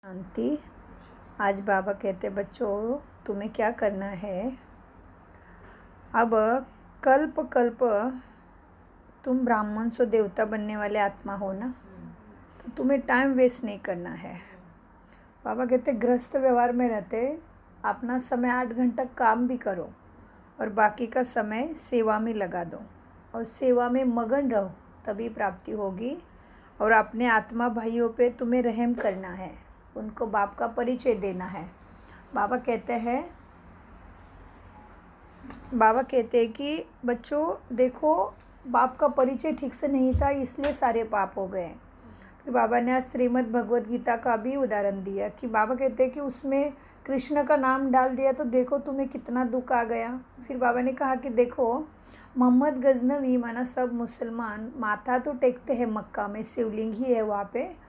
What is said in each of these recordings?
शांति। आज बाबा कहते बच्चों तुम्हें क्या करना है। अब कल्प कल्प तुम ब्राह्मण से देवता बनने वाले आत्मा हो ना, तो तुम्हें टाइम वेस्ट नहीं करना है। बाबा कहते गृहस्थ व्यवहार में रहते अपना समय 8 घंटा काम भी करो और बाकी का समय सेवा में लगा दो और सेवा में मगन रहो, तभी प्राप्ति होगी। और अपने आत्मा भाइयों पे तुम्हें रहम करना है, उनको बाप का परिचय देना है। बाबा कहते हैं कि बच्चों देखो, बाप का परिचय ठीक से नहीं था इसलिए सारे पाप हो गए। फिर बाबा ने आज श्रीमद् भगवद गीता का भी उदाहरण दिया कि बाबा कहते हैं कि उसमें कृष्ण का नाम डाल दिया तो देखो तुम्हें कितना दुख आ गया। फिर बाबा ने कहा कि देखो, मोहम्मद गजनवी माना सब मुसलमान माथा तो टेकते हैं, मक्का में शिवलिंग ही है वहाँ पे।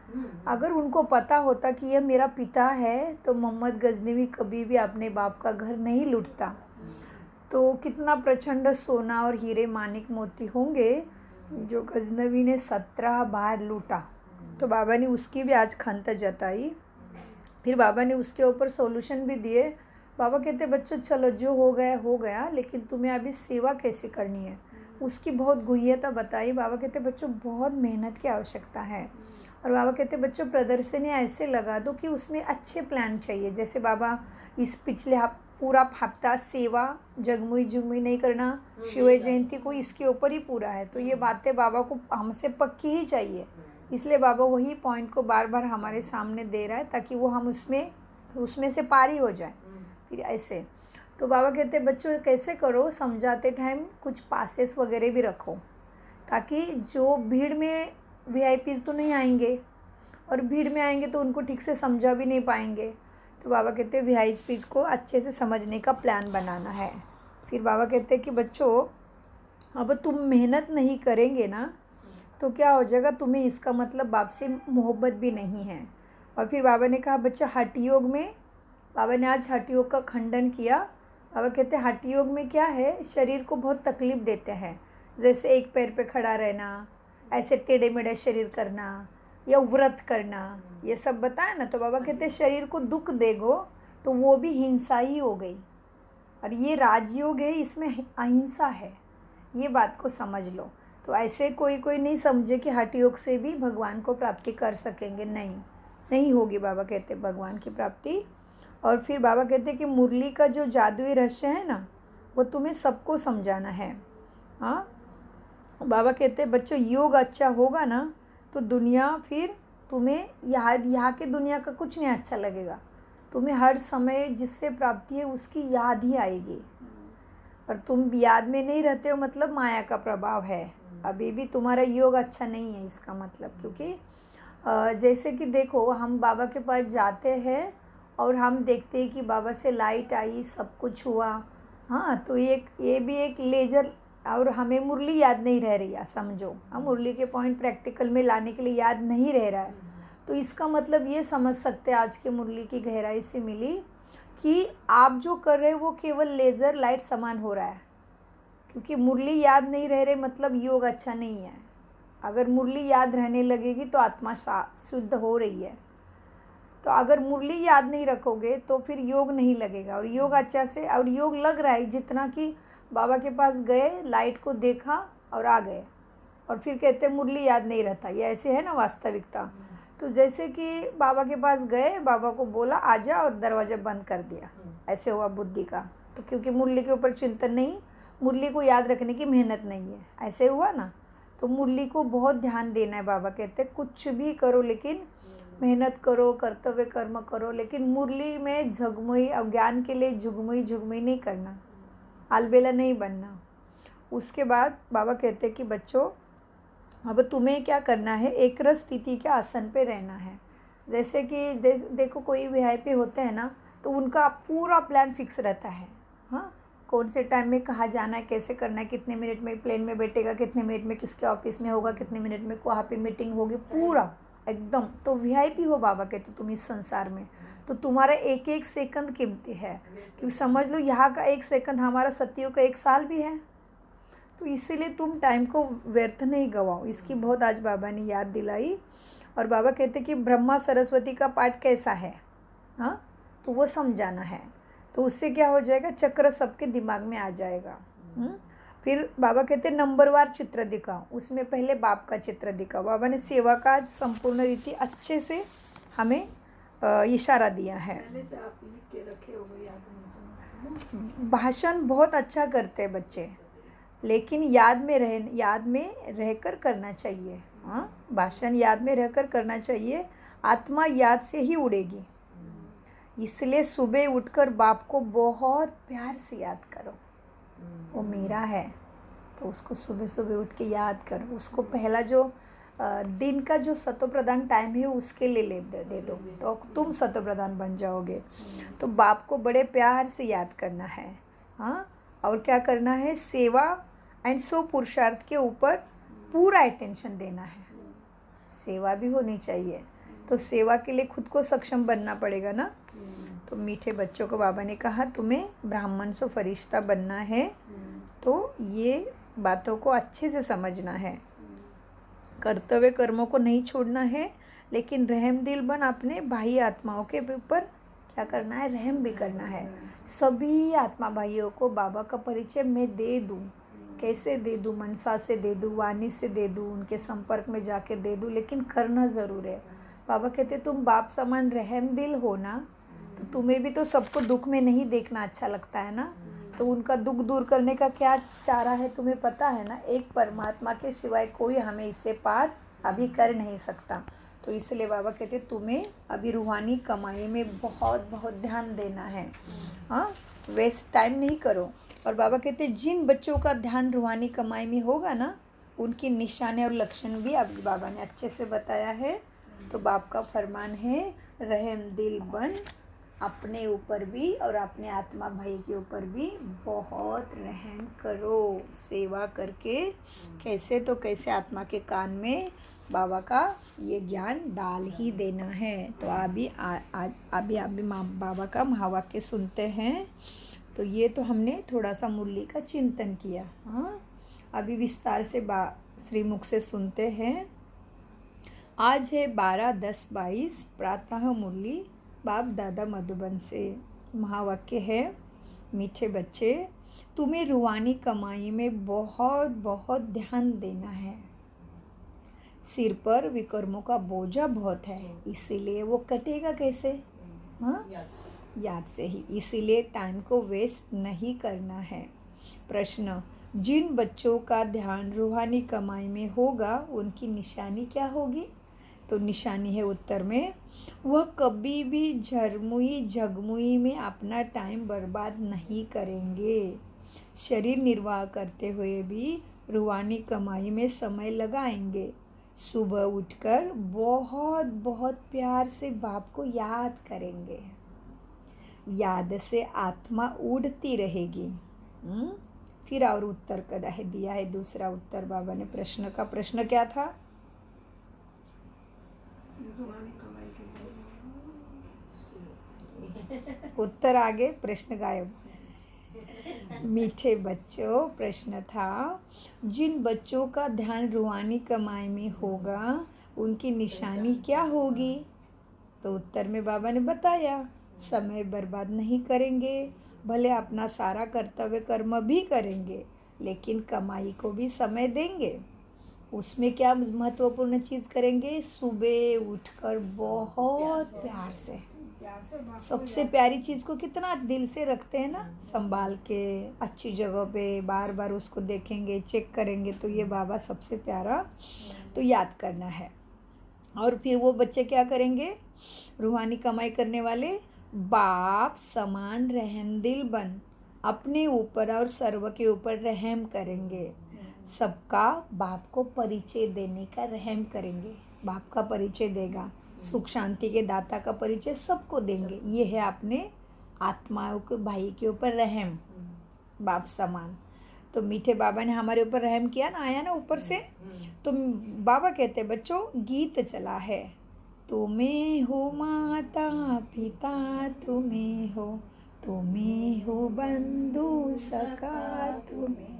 अगर उनको पता होता कि यह मेरा पिता है तो मोहम्मद गजनवी कभी भी अपने बाप का घर नहीं लूटता। तो कितना प्रचंड सोना और हीरे मानिक मोती होंगे जो गजनवी ने 17 बार लूटा। तो बाबा ने उसकी भी आज खंत जताई। फिर बाबा ने उसके ऊपर सॉल्यूशन भी दिए। बाबा कहते बच्चों चलो जो हो गया, लेकिन तुम्हें अभी सेवा कैसे करनी है उसकी बहुत गुह्यता बताई। बाबा कहते बच्चों बहुत मेहनत की आवश्यकता है। और बाबा कहते बच्चों प्रदर्शनी ऐसे लगा दो कि उसमें अच्छे प्लान चाहिए। जैसे बाबा इस पिछले पूरा हफ्ता सेवा जगमुई नहीं करना, शिव जयंती को इसके ऊपर ही पूरा है। तो ये बातें बाबा को हमसे पक्की ही चाहिए, इसलिए बाबा वही पॉइंट को बार बार हमारे सामने दे रहा है ताकि वो हम उसमें से पारी हो जाए। फिर ऐसे तो बाबा कहते हैं बच्चों कैसे करो, समझाते टाइम कुछ पासेस वगैरह भी रखो ताकि जो भीड़ में वीआईपीज़ तो नहीं आएंगे और भीड़ में आएंगे तो उनको ठीक से समझा भी नहीं पाएंगे। तो बाबा कहते हैं वीआईपीज़ को अच्छे से समझने का प्लान बनाना है। फिर बाबा कहते हैं कि बच्चों अब तुम मेहनत नहीं करेंगे ना तो क्या हो जाएगा, तुम्हें इसका मतलब बाप से मोहब्बत भी नहीं है। और फिर बाबा ने कहा बच्चा हठ योग में, बाबा ने आज हठ योग का खंडन किया। बाबा कहते हैं हठ योग में क्या है, शरीर को बहुत तकलीफ़ देते हैं। जैसे एक पैर पे खड़ा रहना, ऐसे टेढ़े मेढ़े शरीर करना या व्रत करना, ये सब बताया ना। तो बाबा कहते हैं शरीर को दुख देगो तो वो भी हिंसा ही हो गई। और ये राजयोग है, इसमें अहिंसा है, ये बात को समझ लो। तो ऐसे कोई नहीं समझे कि हठ योग से भी भगवान को प्राप्ति कर सकेंगे, नहीं होगी। बाबा कहते हैं भगवान की प्राप्ति। और फिर बाबा कहते हैं कि मुरली का जो जादुई रहस्य है ना, वो तुम्हें सबको समझाना है। हाँ, बाबा कहते हैं बच्चों योग अच्छा होगा ना तो दुनिया फिर तुम्हें यहाँ के दुनिया का कुछ नहीं अच्छा लगेगा। तुम्हें हर समय जिससे प्राप्ति है उसकी याद ही आएगी। और तुम याद में नहीं रहते हो मतलब माया का प्रभाव है, अभी भी तुम्हारा योग अच्छा नहीं है इसका मतलब। क्योंकि जैसे कि देखो हम बाबा के पास जाते हैं और हम देखते हैं कि बाबा से लाइट आई, सब कुछ हुआ। हाँ, तो ये भी एक लेजर, और हमें मुरली याद नहीं रह रही है, समझो हम मुरली के पॉइंट प्रैक्टिकल में लाने के लिए याद नहीं रह रहा है। तो इसका मतलब ये समझ सकते हैं आज के मुरली की गहराई से मिली कि आप जो कर रहे हो वो केवल लेज़र लाइट समान हो रहा है। क्योंकि मुरली याद नहीं रह रहे मतलब योग अच्छा नहीं है। अगर मुरली याद रहने लगेगी तो आत्मा शुद्ध हो रही है। तो अगर मुरली याद नहीं रखोगे तो फिर योग नहीं लगेगा। और योग अच्छा से, और योग लग रहा है जितना कि बाबा के पास गए, लाइट को देखा और आ गए, और फिर कहते मुरली याद नहीं रहता। ये ऐसे है ना वास्तविकता। तो जैसे कि बाबा के पास गए, बाबा को बोला आजा और दरवाज़ा बंद कर दिया, ऐसे हुआ बुद्धि का। तो क्योंकि मुरली के ऊपर चिंतन नहीं, मुरली को याद रखने की मेहनत नहीं है, ऐसे हुआ ना। तो मुरली को बहुत ध्यान देना है। बाबा कहते हैं कुछ भी करो लेकिन मेहनत करो, कर्तव्य कर्म करो, लेकिन मुरली में झगमुई अज्ञान के लिए झुगमुई नहीं करना, अलबेला नहीं बनना। उसके बाद बाबा कहते हैं कि बच्चों अब तुम्हें क्या करना है, एक रस स्थिति के आसन पे रहना है। जैसे कि देखो कोई वीआईपी होते हैं ना तो उनका पूरा प्लान फिक्स रहता है। हाँ, कौन से टाइम में कहाँ जाना है, कैसे करना है, कितने मिनट में प्लेन में बैठेगा, कितने मिनट में किसके ऑफिस में होगा, कितने मिनट में वहाँ पे मीटिंग होगी, पूरा एकदम। तो वीआईपी हो बाबा कहते तुम इस संसार में, तो तुम्हारा एक एक सेकंड कीमती है। क्योंकि समझ लो यहाँ का एक सेकंड हमारा सत्युग का 1 साल भी है। तो इसीलिए तुम टाइम को व्यर्थ नहीं गवाओ, इसकी बहुत आज बाबा ने याद दिलाई। और बाबा कहते कि ब्रह्मा सरस्वती का पाठ कैसा है, हाँ, तो वो समझाना है। तो उससे क्या हो जाएगा, चक्र सबके दिमाग में आ जाएगा। फिर बाबा कहते नंबरवार चित्र दिखाओ, उसमें पहले बाप का चित्र दिखाओ। बाबा ने सेवा का संपूर्ण रीति अच्छे से हमें इशारा दिया है। पहले से आप लिख के रखे हो गए, याद नहीं समझते। भाषण बहुत अच्छा करते हैं बच्चे, लेकिन याद में रहकर करना चाहिए। हाँ, भाषण याद में रहकर करना चाहिए। आत्मा याद से ही उड़ेगी, इसलिए सुबह उठकर बाप को बहुत प्यार से याद करो। वो मेरा है, तो उसको सुबह सुबह उठ के याद करो। उसको पहला जो दिन का जो सतो प्रधान टाइम है उसके लिए दे दो, तो तुम सतो प्रधान बन जाओगे। तो बाप को बड़े प्यार से याद करना है। हाँ, और क्या करना है, सेवा एंड सो पुरुषार्थ के ऊपर पूरा अटेंशन देना है। सेवा भी होनी चाहिए, तो सेवा के लिए खुद को सक्षम बनना पड़ेगा ना। तो मीठे बच्चों को बाबा ने कहा तुम्हें ब्राह्मण से फरिश्ता बनना है, तो ये बातों को अच्छे से समझना है। कर्तव्य कर्मों को नहीं छोड़ना है, लेकिन रहम दिल बन अपने बाह्य आत्माओं के ऊपर क्या करना है, रहम भी करना है। सभी आत्मा भाइयों को बाबा का परिचय मैं दे दूँ। कैसे दे दूँ, मनसा से दे दूँ, वाणी से दे दूँ, उनके संपर्क में जाके दे दूँ, लेकिन करना ज़रूर है। बाबा कहते तुम बाप समान रहम दिल हो ना, तो तुम्हें भी तो सबको दुख में नहीं देखना अच्छा लगता है ना। तो उनका दुख दूर करने का क्या चारा है तुम्हें पता है ना। एक परमात्मा के सिवाय कोई हमें इससे पार अभी कर नहीं सकता। तो इसलिए बाबा कहते तुम्हें अभी रूहानी कमाई में बहुत बहुत ध्यान देना है। हाँ, वेस्ट टाइम नहीं करो। और बाबा कहते जिन बच्चों का ध्यान रूहानी कमाई में होगा ना, उनकी निशाने और लक्षण भी अभी बाबा ने अच्छे से बताया है। तो बाप का फरमान है रहम दिल बन अपने ऊपर भी और अपने आत्मा भाई के ऊपर भी बहुत रहम करो। सेवा करके कैसे तो कैसे आत्मा के कान में बाबा का ये ज्ञान डाल ही देना है। तो अभी बाबा का महावाक्य सुनते हैं। तो ये तो हमने थोड़ा सा मुरली का चिंतन किया। हाँ, अभी विस्तार से श्रीमुख से सुनते हैं। आज है 12/10/22 प्रातः मुरली बाप दादा मधुबन से। महावाक्य है मीठे बच्चे तुम्हें रूहानी कमाई में बहुत बहुत ध्यान देना है। सिर पर विकर्मों का बोझा बहुत है, इसीलिए वो कटेगा कैसे, हाँ, याद से ही। इसीलिए टाइम को वेस्ट नहीं करना है। प्रश्न, जिन बच्चों का ध्यान रूहानी कमाई में होगा उनकी निशानी क्या होगी। तो निशानी है उत्तर में, वह कभी भी झरमुई झगमुई में अपना टाइम बर्बाद नहीं करेंगे। शरीर निर्वाह करते हुए भी रूहानी कमाई में समय लगाएंगे। सुबह उठकर बहुत बहुत प्यार से बाप को याद करेंगे। याद से आत्मा उड़ती रहेगी। फिर और उत्तर कदा है दिया है दूसरा उत्तर बाबा ने। प्रश्न क्या था, उत्तर आगे, प्रश्न गायब। मीठे बच्चों, प्रश्न था जिन बच्चों का ध्यान रूहानी कमाई में होगा उनकी निशानी क्या होगी। तो उत्तर में बाबा ने बताया समय बर्बाद नहीं करेंगे, भले अपना सारा कर्तव्य कर्म भी करेंगे, लेकिन कमाई को भी समय देंगे। उसमें क्या महत्वपूर्ण चीज़ करेंगे, सुबह उठकर बहुत प्यार से, सबसे प्यारी चीज़ को कितना दिल से रखते हैं ना, संभाल के अच्छी जगह पे बार बार उसको देखेंगे, चेक करेंगे। तो ये बाबा सबसे प्यारा तो याद करना है। और फिर वो बच्चे क्या करेंगे, रूहानी कमाई करने वाले बाप समान रहम दिल बन अपने ऊपर और सर्व के ऊपर रहम करेंगे। सबका बाप को परिचय देने का रहम करेंगे। बाप का परिचय देगा, सुख शांति के दाता का परिचय सबको देंगे। ये है अपने आत्माओं के भाई के ऊपर रहम, बाप समान। तो मीठे बाबा ने हमारे ऊपर रहम किया ना, आया ना ऊपर से। तो बाबा कहते बच्चों गीत चला है, तुम्हें हो माता पिता, तुम्हें हो बंधु सखा, तुम्हें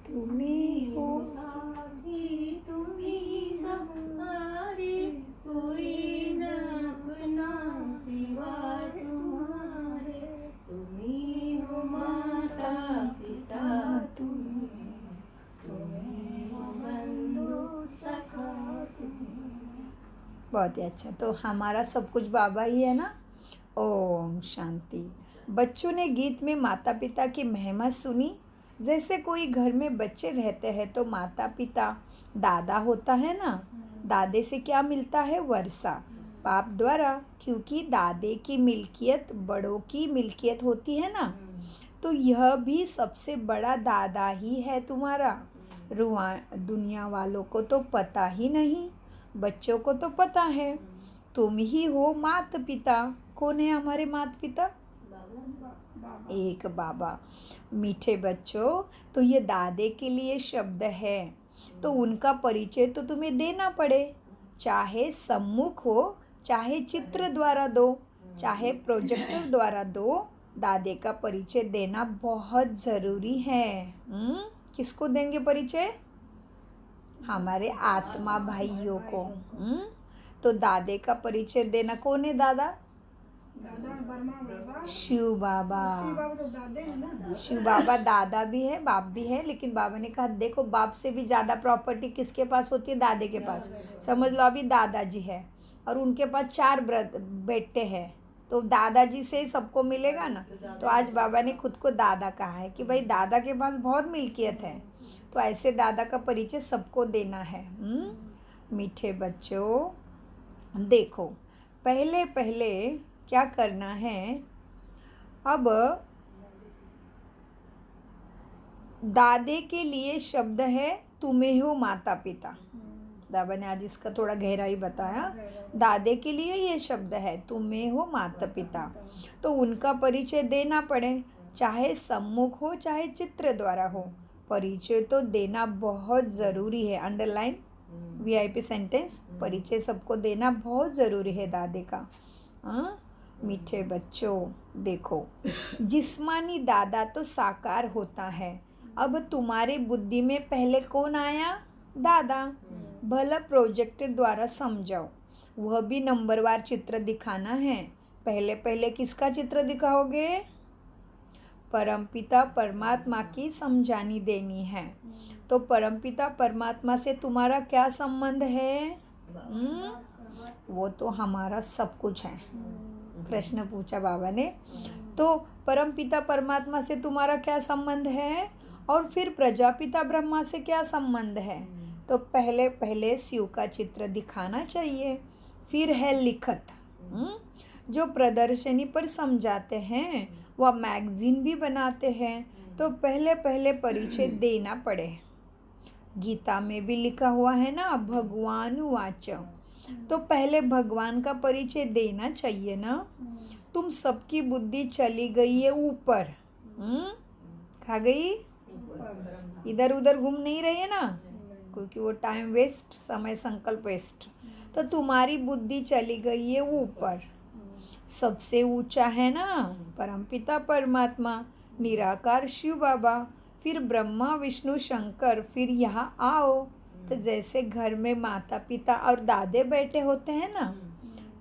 तुम्ही हो साथी तुम्ही सहारे, कोई न अपना सिवा तुम्हारे, तुम्ही हो माता पिता तुम्ही हो बंधु सखा बहुत ही अच्छा। तो हमारा सब कुछ बाबा ही है ना। ओम शांति। बच्चों ने गीत में माता पिता की महिमा सुनी। जैसे कोई घर में बच्चे रहते हैं तो माता पिता दादा होता है ना। दादे से क्या मिलता है? वर्षा, बाप द्वारा, क्योंकि दादे की मिल्कियत बड़ों की मिल्कियत होती है ना। तो यह भी सबसे बड़ा दादा ही है तुम्हारा। दुनिया वालों को तो पता ही नहीं, बच्चों को तो पता है। तुम ही हो माता पिता। कौन है हमारे माता पिता? एक बाबा। मीठे बच्चों, तो ये दादे के लिए शब्द है, तो उनका परिचय तो तुम्हें देना पड़े। चाहे सम्मुख हो, चाहे चित्र द्वारा दो, चाहे प्रोजेक्टर द्वारा दो, दादे का परिचय देना बहुत ज़रूरी है। किसको देंगे परिचय? हमारे आत्मा भाइयों को। तो दादे का परिचय देना। कौन है दादा? दादा बर्मा बाबा, शिव बाबा। शिव बाबा तो दादे हैं ना। शिव बाबा दादा भी है, बाप भी है, लेकिन बाबा ने कहा देखो बाप से भी ज़्यादा प्रॉपर्टी किसके पास होती है? दादे के पास। समझ लो अभी दादाजी है और उनके पास 4 बेटे हैं, तो दादाजी से ही सबको मिलेगा ना। तो आज बाबा ने खुद को दादा कहा है कि भाई दादा के पास बहुत मिल्कियत है, तो ऐसे दादा का परिचय सबको देना है। मीठे बच्चों, देखो पहले पहले क्या करना है। अब दादे के लिए शब्द है तुम्हें हो माता पिता। दादा ने आज इसका थोड़ा गहराई बताया। दादे के लिए ये शब्द है तुम्हें हो माता पिता, तो उनका परिचय देना पड़े, चाहे सम्मुख हो चाहे चित्र द्वारा हो। परिचय तो देना बहुत ज़रूरी है। अंडरलाइन VIP सेंटेंस, परिचय सबको देना बहुत ज़रूरी है दादे का। मीठे बच्चों, देखो जिस्मानी दादा तो साकार होता है। अब तुम्हारी बुद्धि में पहले कौन आया? दादा। भला प्रोजेक्टर द्वारा समझाओ, वह भी नंबरवार चित्र दिखाना है। पहले पहले किसका चित्र दिखाओगे? परमपिता परमात्मा की समझानी देनी है। तो परमपिता परमात्मा से तुम्हारा क्या संबंध है? वो तो हमारा सब कुछ है। प्रश्न पूछा बाबा ने। तो परमपिता परमात्मा से तुम्हारा क्या संबंध है? और फिर प्रजापिता ब्रह्मा से क्या संबंध है? तो पहले पहले शिव का चित्र दिखाना चाहिए। फिर है लिखत, जो प्रदर्शनी पर समझाते हैं, वह मैगजीन भी बनाते हैं। तो पहले पहले परिचय देना पड़े। गीता में भी लिखा हुआ है ना, भगवान वाच, तो पहले भगवान का परिचय देना चाहिए ना। तुम सबकी बुद्धि चली गई है ऊपर। कहाँ गई? इधर उधर घूम नहीं रही है ना, क्योंकि वो टाइम वेस्ट, समय संकल्प वेस्ट। तो तुम्हारी बुद्धि चली गई है ऊपर। सबसे ऊंचा है ना परमपिता परमात्मा, निराकार शिव बाबा, फिर ब्रह्मा विष्णु शंकर, फिर यहाँ आओ। तो जैसे घर में माता पिता और दादे बैठे होते हैं ना,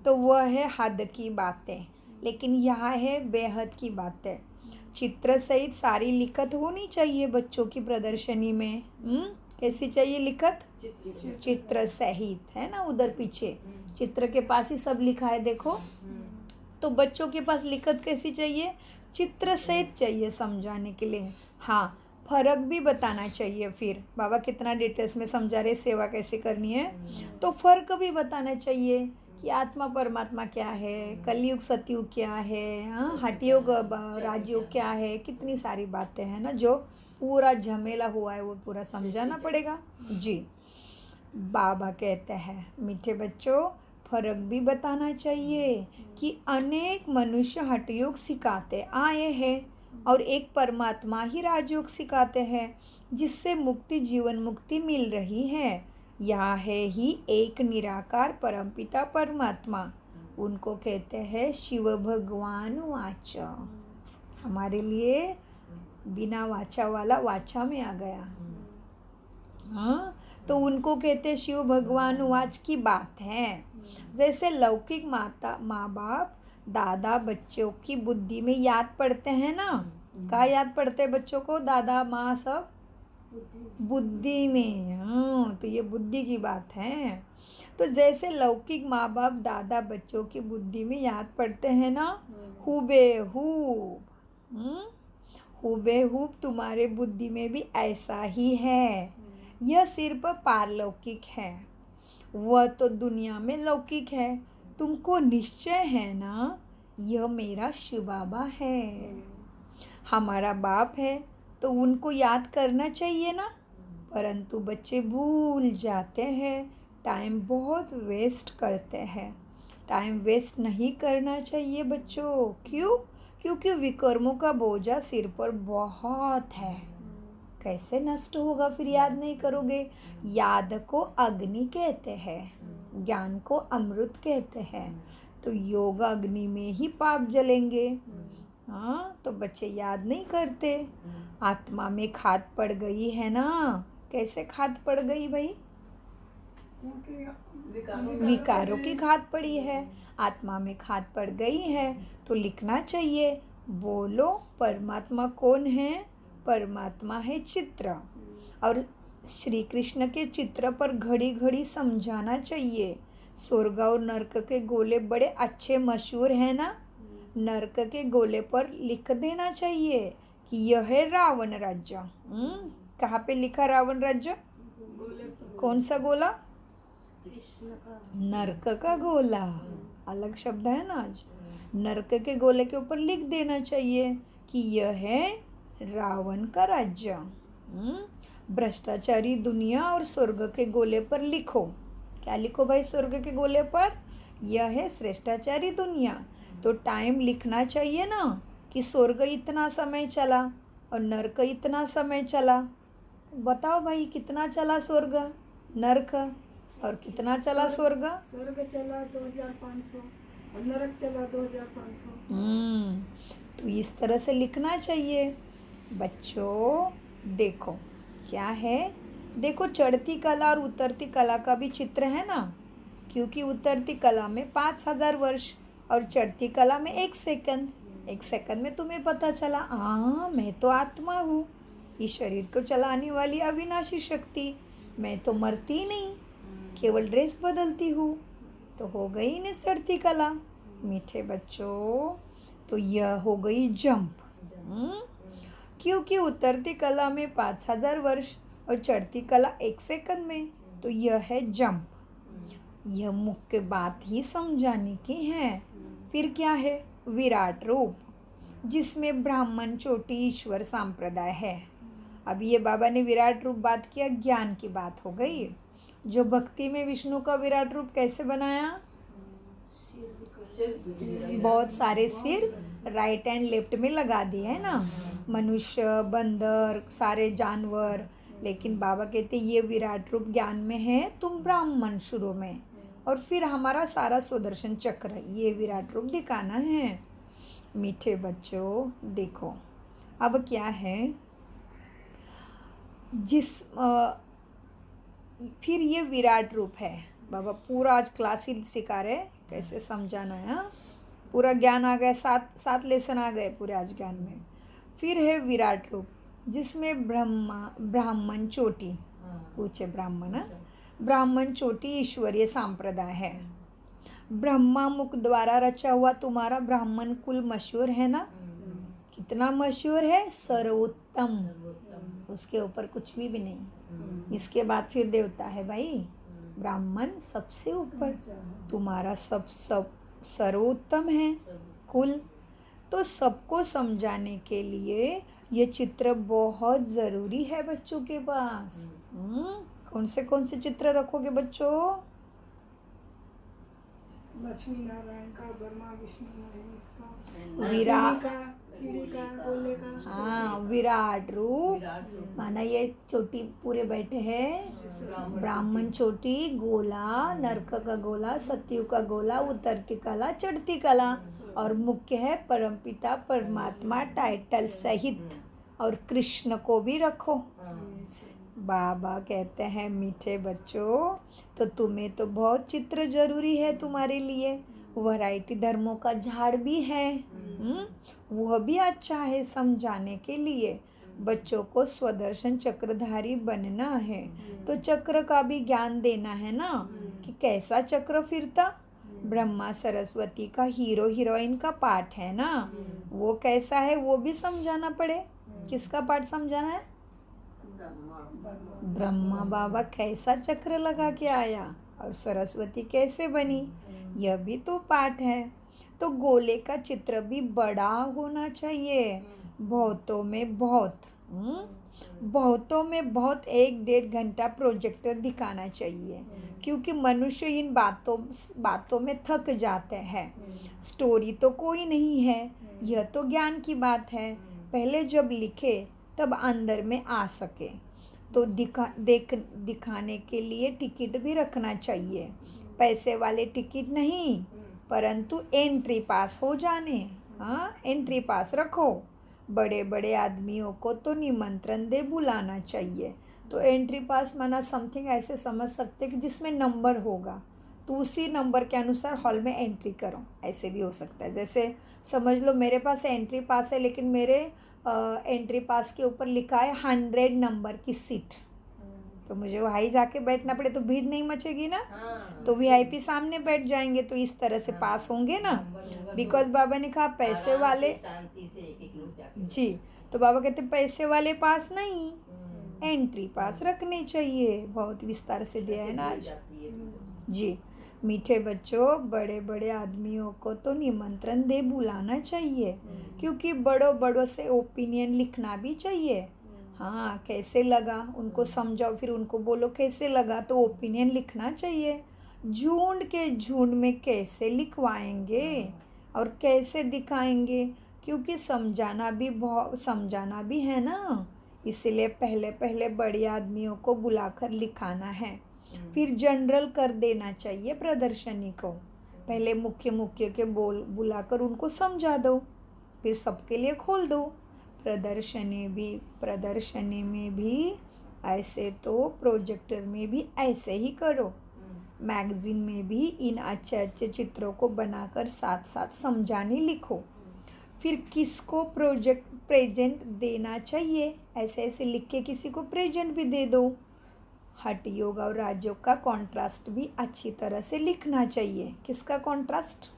तो वह है हद की बातें, लेकिन यहाँ है बेहद की बातें। चित्र सहित सारी लिखत होनी चाहिए बच्चों की प्रदर्शनी में। कैसी चाहिए लिखत? चित्र सहित, है ना, उधर पीछे चित्र के पास ही सब लिखा है, देखो। तो बच्चों के पास लिखत कैसी चाहिए? चित्र सहित चाहिए समझाने के लिए। हाँ, फर्क भी बताना चाहिए। फिर बाबा कितना डिटेल्स में समझा रहे सेवा कैसे करनी है, तो फर्क भी बताना चाहिए कि आत्मा परमात्मा क्या है, कलयुग सतयुग क्या है, हठयोग राजयोग क्या है, कितनी सारी बातें हैं ना, जो पूरा झमेला हुआ है वो पूरा समझाना पड़ेगा जी। बाबा कहते हैं मीठे बच्चों, फर्क भी बताना चाहिए कि अनेक मनुष्य हठयोग सिखाते आए हैं और एक परमात्मा ही राजयोग सिखाते हैं, जिससे मुक्ति जीवन मुक्ति मिल रही है। यहाँ है ही एक निराकार परमपिता परमात्मा, उनको कहते हैं शिव भगवान वाचा। हमारे लिए बिना वाचा वाला वाचा में आ गया। हाँ, तो उनको कहते शिव भगवान वाच की बात है। जैसे लौकिक माँ बाप दादा बच्चों की बुद्धि में याद पढ़ते हैं ना, क्या याद पढ़ते हैं बच्चों को, दादा माँ सब बुद्धि में। हाँ, तो ये बुद्धि की बात है। तो जैसे लौकिक माँ बाप दादा बच्चों की बुद्धि में याद पढ़ते हैं ना, हुबेहूब हुबेहूब तुम्हारे बुद्धि में भी ऐसा ही है। यह सिर्फ पारलौकिक है, वह तो दुनिया में लौकिक है। तुमको निश्चय है ना, यह मेरा शिव बाबा है, हमारा बाप है, तो उनको याद करना चाहिए ना। परंतु बच्चे भूल जाते हैं, टाइम बहुत वेस्ट करते हैं। टाइम वेस्ट नहीं करना चाहिए बच्चों। क्यों? क्योंकि विकर्मों का बोझा सिर पर बहुत है। कैसे नष्ट होगा फिर याद नहीं करोगे। याद को अग्नि कहते हैं, ज्ञान को अमृत कहते हैं। तो योग अग्नि में ही पाप जलेंगे। हाँ, तो बच्चे याद नहीं करते। आत्मा में खाद पड़ गई है ना। कैसे खाद पड़ गई भाई? विकारों की खाद पड़ी है, आत्मा में खाद पड़ गई है। तो लिखना चाहिए, बोलो परमात्मा कौन है? परमात्मा है चित्र। और श्री कृष्ण के चित्र पर घड़ी घड़ी समझाना चाहिए। स्वर्ग और नरक के गोले बड़े अच्छे मशहूर हैं ना। नरक के गोले पर लिख देना चाहिए कि यह है रावण राज्य। कहाँ पे लिखा रावण राज्य? कौन सा गोला? नरक का गोला। अलग शब्द है ना आज। नरक के गोले के ऊपर लिख देना चाहिए कि यह है रावण का राज्य। भ्रष्टाचारी दुनिया और स्वर्ग के गोले पर लिखो। क्या लिखो भाई स्वर्ग के गोले पर? यह है श्रेष्ठाचारी दुनिया। तो टाइम लिखना चाहिए ना कि स्वर्ग इतना समय चला और नरक इतना समय चला। बताओ भाई कितना चला स्वर्ग नरक और कितना चला स्वर्ग? स्वर्ग चला 2500 और नरक चला 2500। तो इस तरह से लिखना चाहिए। बच्चों देखो क्या है, देखो चढ़ती कला और उतरती कला का भी चित्र है ना। क्योंकि उतरती कला में 5000 वर्ष और चढ़ती कला में 1 सेकंड। 1 सेकंड में तुम्हें पता चला, हाँ मैं तो आत्मा हूँ, इस शरीर को चलाने वाली अविनाशी शक्ति। मैं तो मरती नहीं, केवल ड्रेस बदलती हूँ। तो हो गई ना चढ़ती कला। मीठे बच्चों, तो यह हो गई जंप। क्योंकि उतरती कला में 5000 वर्ष और चढ़ती कला 1 सेकंड में, तो यह है जंप। यह मुख्य बात ही समझाने की है। फिर क्या है? विराट रूप, जिसमें ब्राह्मण चोटी ईश्वर संप्रदाय है। अब ये बाबा ने विराट रूप बात किया, ज्ञान की बात हो गई। जो भक्ति में विष्णु का विराट रूप कैसे बनाया? बहुत सारे सिर राइट एंड लेफ्ट में लगा दिए है ना, मनुष्य बंदर सारे जानवर। लेकिन बाबा कहते ये विराट रूप ज्ञान में है, तुम ब्राह्मण शुरू में, और फिर हमारा सारा सुदर्शन चक्र, ये विराट रूप दिखाना है। मीठे बच्चों देखो अब क्या है, फिर ये विराट रूप है। बाबा पूरा आज क्लास ही सिखा रहे कैसे समझाना है। पूरा ज्ञान आ गया, 7 लेसन आ गए पूरे आज ज्ञान में। फिर है विराट रूप, जिसमें ब्राह्मण चोटी, ऊंचे ब्राह्मण, ब्राह्मण चोटी ईश्वरीय संप्रदाय है। ब्रह्मा मुख द्वारा रचा हुआ तुम्हारा ब्राह्मण कुल मशहूर है ना। कितना मशहूर है? सर्वोत्तम, उसके ऊपर कुछ भी नहीं। इसके बाद फिर देवता है भाई, ब्राह्मण सबसे ऊपर, तुम्हारा सब सर्वोत्तम है कुल। तो सबको समझाने के लिए ये चित्र बहुत ज़रूरी है बच्चों के पास। कौन से चित्र रखोगे बच्चों? लक्ष्मी नारायण का, ब्रह्मा विष्णु महेश का, विराट, सीढ़ी का, गोले का। हाँ विराट रूप माना ये चोटी पूरे बैठे हैं, ब्राह्मण चोटी, गोला, नरक का गोला, सत्यु का गोला, उतरती कला, चढ़ती कला, और मुख्य है परमपिता परमात्मा टाइटल सहित। और कृष्ण को भी रखो, बाबा कहते हैं मीठे बच्चों, तो तुम्हें तो बहुत चित्र जरूरी है तुम्हारे लिए। वैरायटी धर्मों का झाड़ भी है, वह भी अच्छा है समझाने के लिए। बच्चों को स्वदर्शन चक्रधारी बनना है तो चक्र का भी ज्ञान देना है ना, कि कैसा चक्र फिरता। ब्रह्मा सरस्वती का हीरो हीरोइन का पाठ है ना, वो कैसा है वो भी समझाना पड़े। किसका पाठ समझाना है? ब्रह्मा बाबा कैसा चक्र लगा के आया और सरस्वती कैसे बनी, यह भी तो पाठ है। तो गोले का चित्र भी बड़ा होना चाहिए, बहुतों में बहुत, बहुतों में बहुत 1-1.5 घंटा प्रोजेक्टर दिखाना चाहिए, क्योंकि मनुष्य इन बातों में थक जाते हैं। स्टोरी तो कोई नहीं है, यह तो ज्ञान की बात है। पहले जब लिखे तब अंदर में आ सके, तो दिखाने के लिए टिकट भी रखना चाहिए। पैसे वाले टिकट नहीं, परंतु एंट्री पास हो जाने। हाँ, एंट्री पास रखो। बड़े बड़े आदमियों को तो निमंत्रण दे बुलाना चाहिए। तो एंट्री पास माना समथिंग ऐसे समझ सकते कि जिसमें नंबर होगा, तो उसी नंबर के अनुसार हॉल में एंट्री करो, ऐसे भी हो सकता है। जैसे समझ लो मेरे पास एंट्री पास है, लेकिन मेरे एंट्री पास के ऊपर लिखा है 100 नंबर की सीट, तो मुझे वहाँ ही जाके बैठना पड़े, तो भीड़ नहीं मचेगी ना। तो वीआईपी सामने बैठ जाएंगे, तो इस तरह से पास होंगे ना। बिकॉज बाबा ने कहा पैसे वाले, शांति से एक लोग जाके जी, तो बाबा कहते पैसे वाले पास नहीं, एंट्री पास रखने चाहिए। बहुत विस्तार से दिया है ना आज। जी, मीठे बच्चों, बड़े बड़े आदमियों को तो निमंत्रण दे बुलाना चाहिए, क्योंकि बड़ों से ओपिनियन लिखना भी चाहिए। हाँ, कैसे लगा उनको समझाओ, फिर उनको बोलो कैसे लगा, तो ओपिनियन लिखना चाहिए। झुंड में कैसे लिखवाएंगे और कैसे दिखाएंगे, क्योंकि समझाना भी है ना। इसलिए पहले बड़े आदमियों को बुलाकर लिखाना है, फिर जनरल कर देना चाहिए प्रदर्शनी को। पहले मुख्य के बुलाकर उनको समझा दो, फिर सबके लिए खोल दो। प्रदर्शनी में भी ऐसे, तो प्रोजेक्टर में भी ऐसे ही करो। मैगजीन में भी इन अच्छे चित्रों को बनाकर साथ साथ समझाने लिखो। फिर किसको प्रेजेंट देना चाहिए, ऐसे लिख के किसी को प्रेजेंट भी दे दो। हठ योग और राजयोग का कॉन्ट्रास्ट भी अच्छी तरह से लिखना चाहिए। किसका कॉन्ट्रास्ट?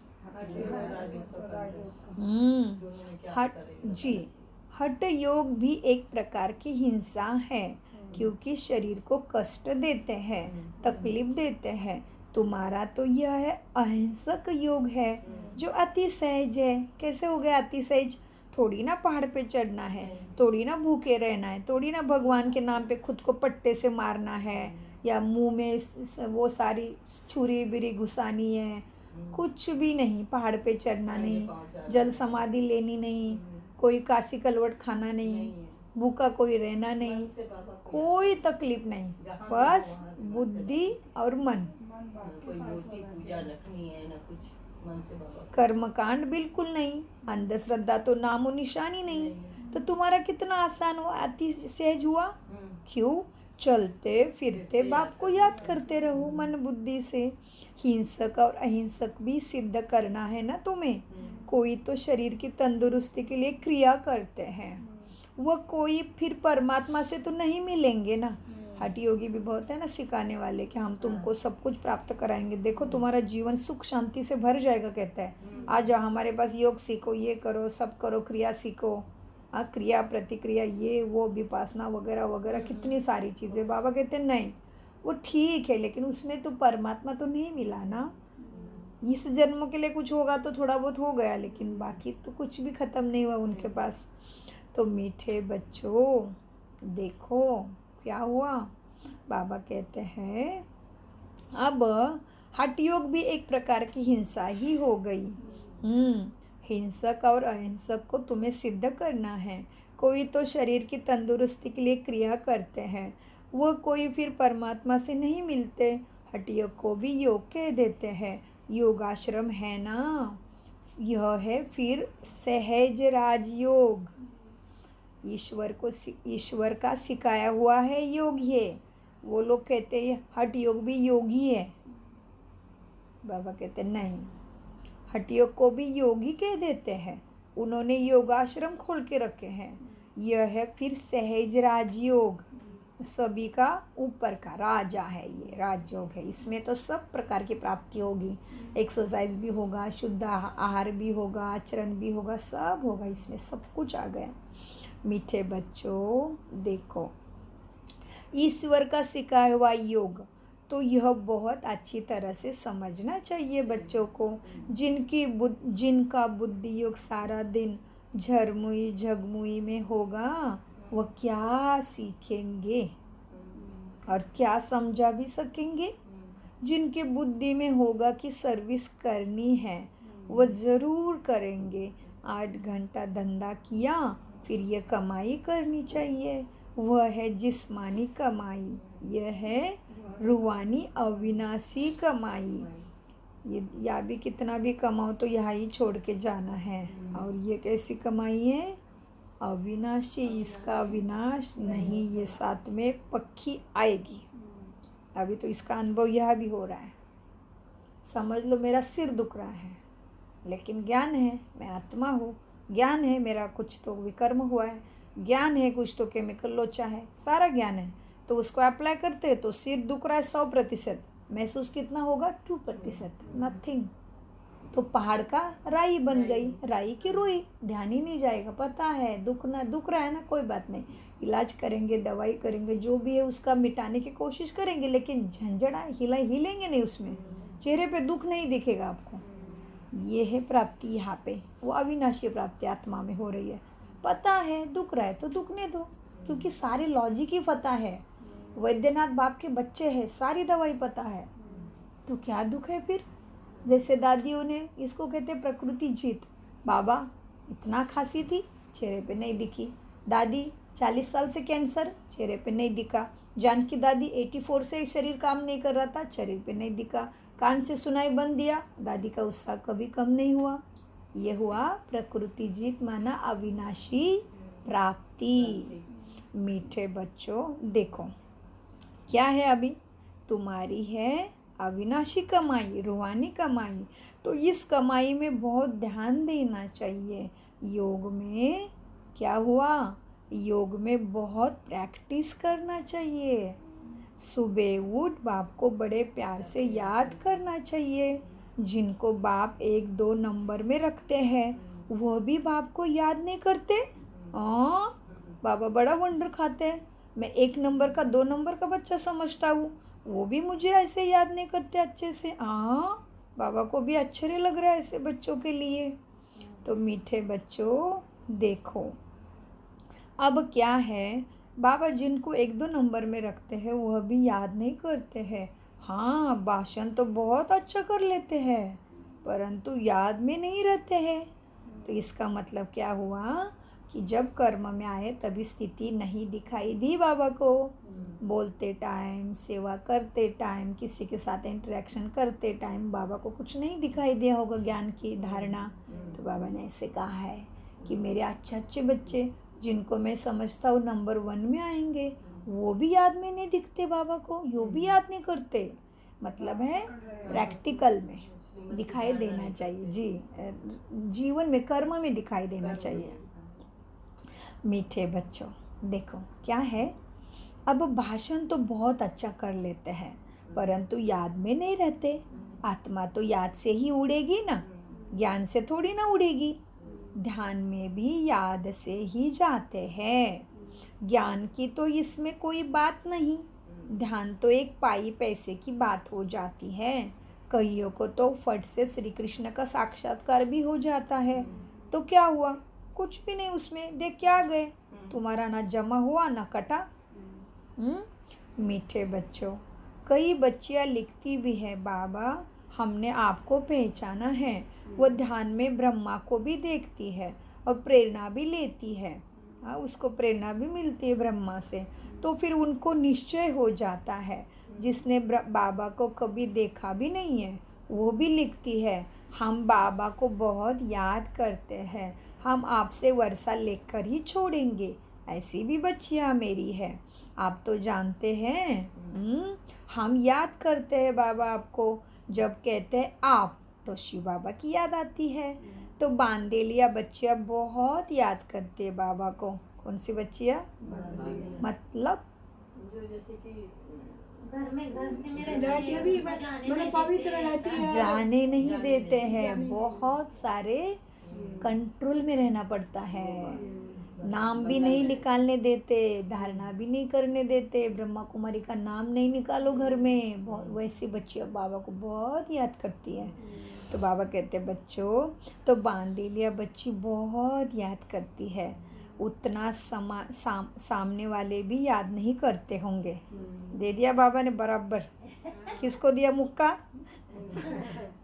हठ योग भी एक प्रकार की हिंसा है, क्योंकि शरीर को कष्ट देते हैं, तकलीफ देते हैं। तुम्हारा तो यह है अहिंसक योग है, जो अति सहज है। कैसे हो गया अति सहज? थोड़ी ना पहाड़ पे चढ़ना है, थोड़ी ना भूखे रहना है, थोड़ी ना भगवान के नाम पे खुद को पट्टे से मारना है, या मुंह में वो सारी छुरी बिरी घुसानी है। कुछ भी नहीं, पहाड़ पे चढ़ना नहीं, जल समाधि लेनी नहीं, कोई काशी कलवट खाना नहीं, भूखा कोई रहना नहीं, कोई तकलीफ नहीं, बस बुद्धि और मन। कोई मूर्ति पूजा रखनी है ना कुछ, मन से बाबा। कर्मकांड बिल्कुल नहीं, अंधश्रद्धा तो नामो निशानी नहीं। तो तुम्हारा कितना आसान हुआ, अति सहज हुआ। क्यों? चलते फिरते बाप को याद करते रहो मन बुद्धि से। हिंसक और अहिंसक भी सिद्ध करना है ना तुम्हें। कोई तो शरीर की तंदुरुस्ती के लिए क्रिया करते हैं, वह कोई फिर परमात्मा से तो नहीं मिलेंगे ना। हठ योगी भी बहुत है ना सिखाने वाले, कि हम तुमको सब कुछ प्राप्त कराएंगे, देखो तुम्हारा जीवन सुख शांति से भर जाएगा। कहता है आ जाओ हमारे पास, योग सीखो, ये करो, सब करो, क्रिया सीखो, क्रिया प्रतिक्रिया, ये वो विपासना वगैरह वगैरह, कितनी सारी चीज़ें। बाबा कहते हैं नहीं, वो ठीक है, लेकिन उसमें तो परमात्मा तो नहीं मिला ना। इस जन्म के लिए कुछ होगा तो थोड़ा बहुत हो गया, लेकिन बाकी तो कुछ भी ख़त्म नहीं हुआ उनके पास। तो मीठे बच्चों, देखो क्या हुआ। बाबा कहते हैं अब हठ योग भी एक प्रकार की हिंसा ही हो गई। हिंसक और अहिंसक को तुम्हें सिद्ध करना है। कोई तो शरीर की तंदुरुस्ती के लिए क्रिया करते हैं, वह कोई फिर परमात्मा से नहीं मिलते। हठ योग को भी योग कह देते हैं, योगाश्रम है ना। यह है फिर सहज राजयोग। ईश्वर का सिखाया हुआ है योग ये। वो लोग कहते हैं हठ योग भी योगी है। बाबा कहते नहीं, हठ योग को भी योगी कह देते हैं। उन्होंने योगाश्रम खोल के रखे हैं। यह है फिर सहज राजयोग, सभी का ऊपर का राजा है, ये राजयोग है। इसमें तो सब प्रकार की प्राप्ति होगी, एक्सरसाइज भी होगा, शुद्ध आहार भी होगा, आचरण भी होगा, सब होगा, इसमें सब कुछ आ गया। मीठे बच्चों देखो, ईश्वर का सिखाया हुआ योग तो यह बहुत अच्छी तरह से समझना चाहिए बच्चों को। जिनका बुद्धि योग सारा दिन झरमुई झगमुई में होगा, वह क्या सीखेंगे और क्या समझा भी सकेंगे। जिनके बुद्धि में होगा कि सर्विस करनी है, वह ज़रूर करेंगे। 8 घंटा धंधा किया, फिर यह कमाई करनी चाहिए। वह है जिस्मानी कमाई, यह है रूहानी अविनाशी कमाई। ये या भी कितना भी कमाओ तो यहाँ ही छोड़ के जाना है। और ये कैसी कमाई है? अविनाशी, इसका विनाश नहीं, ये साथ में पक्की आएगी। अभी तो इसका अनुभव यह भी हो रहा है। समझ लो मेरा सिर दुख रहा है, लेकिन ज्ञान है मैं आत्मा हूँ, ज्ञान है मेरा कुछ तो विकर्म हुआ है, ज्ञान है कुछ तो केमिकल लोचा है, सारा ज्ञान है। तो उसको अप्लाई करते तो सिर दुख रहा है 100%, महसूस कितना होगा? 2%, नथिंग। तो पहाड़ का राई बन गई, राई की रुई, ध्यान ही नहीं जाएगा। पता है दुख रहा है ना, कोई बात नहीं, इलाज करेंगे, दवाई करेंगे, जो भी है उसका मिटाने की कोशिश करेंगे, लेकिन झंझड़ा हिलेंगे नहीं, उसमें चेहरे पे दुख नहीं दिखेगा आपको। ये है प्राप्ति यहाँ पे, वो अविनाशी प्राप्ति आत्मा में हो रही है। पता है दुख रहा है तो दुखने दो, क्योंकि सारे लॉजिक ही पता है। वैद्यनाथ बाप के बच्चे हैं, सारी दवाई पता है, तो क्या दुख है फिर? जैसे दादियों ने, इसको कहते प्रकृति जीत। बाबा इतना खांसी थी, चेहरे पे नहीं दिखी। दादी 40 साल से कैंसर, चेहरे पे नहीं दिखा। जानकी दादी 84 से शरीर काम नहीं कर रहा था, शरीर पे नहीं दिखा। कान से सुनाई बंद दिया, दादी का उत्साह कभी कम नहीं हुआ। ये हुआ प्रकृति जीत, माना अविनाशी प्राप्ति। मीठे बच्चों देखो, क्या है अभी? तुम्हारी है अविनाशी कमाई, रूहानी कमाई। तो इस कमाई में बहुत ध्यान देना चाहिए। योग में क्या हुआ? योग में बहुत प्रैक्टिस करना चाहिए। सुबह उठ बाप को बड़े प्यार से याद करना चाहिए। जिनको बाप 1-2 नंबर में रखते हैं, वह भी बाप को याद नहीं करते। बाबा बड़ा वंडर खाते हैं, मैं 1 नंबर का 2 नंबर का बच्चा समझता हूँ, वो भी मुझे ऐसे याद नहीं करते अच्छे से। बाबा को भी आश्चर्य लग रहा है ऐसे बच्चों के लिए। तो मीठे बच्चों देखो, अब क्या है, बाबा जिनको 1-2 नंबर में रखते हैं वह भी याद नहीं करते हैं। हाँ, भाषण तो बहुत अच्छा कर लेते हैं, परंतु याद में नहीं रहते हैं। तो इसका मतलब क्या हुआ कि जब कर्म में आए तभी स्थिति नहीं दिखाई दी बाबा को। बोलते टाइम, सेवा करते टाइम, किसी के साथ इंटरेक्शन करते टाइम बाबा को कुछ नहीं दिखाई दिया होगा ज्ञान की धारणा। तो बाबा ने ऐसे कहा है कि मेरे अच्छे बच्चे जिनको मैं समझता हूँ नंबर 1 में आएंगे, वो भी याद में नहीं दिखते बाबा को, यो भी याद नहीं करते। मतलब है प्रैक्टिकल में दिखाई देना चाहिए जी, जीवन में कर्म में दिखाई देना चाहिए। मीठे बच्चों देखो क्या है, अब भाषण तो बहुत अच्छा कर लेते हैं, परंतु याद में नहीं रहते। आत्मा तो याद से ही उड़ेगी ना, ज्ञान से थोड़ी ना उड़ेगी। ध्यान में भी याद से ही जाते हैं, ज्ञान की तो इसमें कोई बात नहीं। ध्यान तो एक पाई पैसे की बात हो जाती है। कईयों को तो फट से श्री कृष्ण का साक्षात्कार भी हो जाता है। तो क्या हुआ? कुछ भी नहीं उसमें, देख क्या गए, तुम्हारा ना जमा हुआ ना कटा। मीठे बच्चों, कई बच्चियाँ लिखती भी है, बाबा हमने आपको पहचाना है। वो ध्यान में ब्रह्मा को भी देखती है और प्रेरणा भी लेती है। उसको प्रेरणा भी मिलती है ब्रह्मा से। तो फिर उनको निश्चय हो जाता है। जिसने बाबा को कभी देखा भी नहीं है, वो भी लिखती है, हम बाबा को बहुत याद करते हैं, हम आपसे वर्षा लेकर ही छोड़ेंगे। ऐसी भी बच्चियाँ मेरी है। आप तो जानते हैं, हम याद करते हैं बाबा आपको। जब कहते हैं आप, तो शिव बाबा की याद आती है। तो बांदेलिया बच्चियाँ बहुत याद करते हैं बाबा को। कौन सी बच्चियाँ? मतलब जो जैसे कि घर में गृहस्थी में रहती है भी, मैंने पवित्र रहती है, जाने नहीं जाने देते नहीं, हैं। जाने नहीं बहुत सारे कंट्रोल में रहना पड़ता है। नाम भी नहीं निकालने देते, धारणा भी नहीं करने देते। ब्रह्मा कुमारी का नाम नहीं निकालो घर में। बहुत वैसी बच्चियाँ बाबा को बहुत याद करती है। तो बाबा कहते हैं बच्चों, तो बांदेलिया बच्ची बहुत याद करती है। उतना सामने वाले भी याद नहीं करते होंगे। दे दिया बाबा ने बराबर। किसको दिया मुक्का?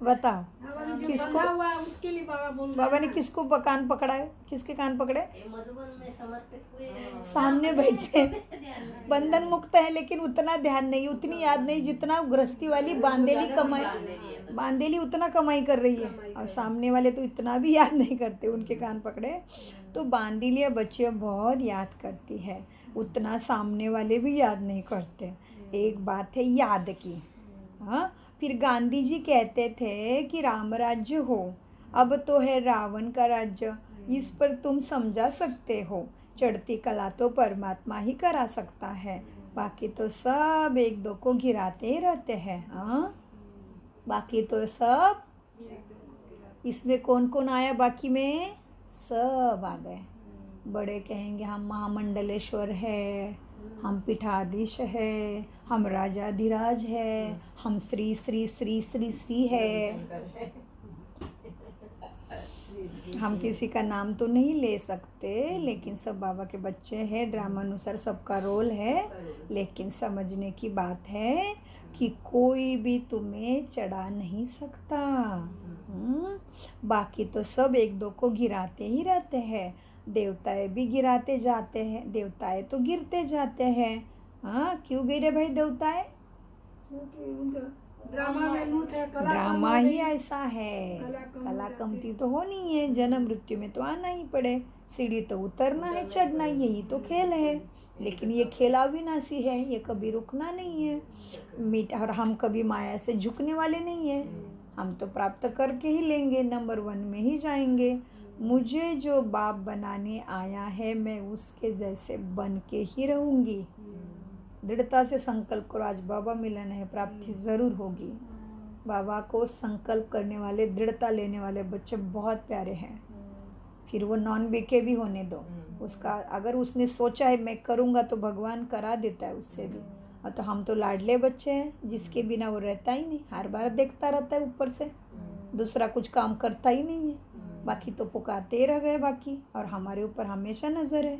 बताओ जो किसको? बंधा हुआ है, उसके लिए बाबा बोल रहे बाबा हैं ने ना। किसको कान पकड़ा है? किसके कान पकड़े? ये मधुबन में समर्पित हुए सामने बैठते हैं। बंधन मुक्त है, लेकिन उतना ध्यान नहीं, उतनी याद नहीं जितना गृहस्थी वाली बांदेली कमाई। बांदेली उतना कमाई कर रही है, और सामने वाले तो इतना भी याद नहीं करते। उनके कान पकड़े। तो बांदेलिया बच्चियाँ बहुत याद करती है, उतना सामने वाले भी याद नहीं करते। एक बात है याद की। हाँ, फिर गांधी जी कहते थे कि राम राज्य हो, अब तो है रावण का राज्य। इस पर तुम समझा सकते हो, चढ़ती कला तो परमात्मा ही करा सकता है, बाकी तो सब एक दो को गिराते ही रहते हैं। हाँ, बाकी तो सब, इसमें कौन कौन आया? बाकी में सब आ गए। बड़े कहेंगे हम महामंडलेश्वर है, हम पीठाधीश है, हम राजाधिराज है, हम श्री श्री श्री श्री श्री है। हम किसी का नाम तो नहीं ले सकते, लेकिन सब बाबा के बच्चे हैं। ड्रामा अनुसार सबका रोल है, लेकिन समझने की बात है कि कोई भी तुम्हें चढ़ा नहीं सकता। बाकी तो सब एक दो को गिराते ही रहते हैं। देवताएं भी गिराते जाते हैं, देवताएं तो गिरते जाते हैं। हाँ, क्यों गिरे भाई देवताएं? क्योंकि उनका ड्रामा में लूट है, कला कम ड्रामा हो ही गई। ऐसा है। कला कम हो कला जाती कमती तो होनी है, जन्म मृत्यु में तो आना ही पड़े। सीढ़ी तो उतरना है, चढ़ना, यही तो खेल है। लेकिन ये खेल अविनाशी है, ये कभी रुकना नहीं है। मीठा, और हम कभी माया से झुकने वाले नहीं है। हम तो प्राप्त करके ही लेंगे, नंबर 1 में ही जाएंगे। मुझे जो बाप बनाने आया है, मैं उसके जैसे बन के ही रहूँगी। दृढ़ता से संकल्प करो, आज बाबा मिलन है, प्राप्ति ज़रूर होगी। बाबा को संकल्प करने वाले, दृढ़ता लेने वाले बच्चे बहुत प्यारे हैं। फिर वो नॉन बीके भी होने दो, उसका अगर उसने सोचा है मैं करूँगा, तो भगवान करा देता है उससे भी। और तो हम तो लाडले बच्चे हैं, जिसके बिना वो रहता ही नहीं, हर बार देखता रहता है ऊपर से, दूसरा कुछ काम करता ही नहीं है। बाकी तो पुकारते ही रह गए बाकी, और हमारे ऊपर हमेशा नज़र है।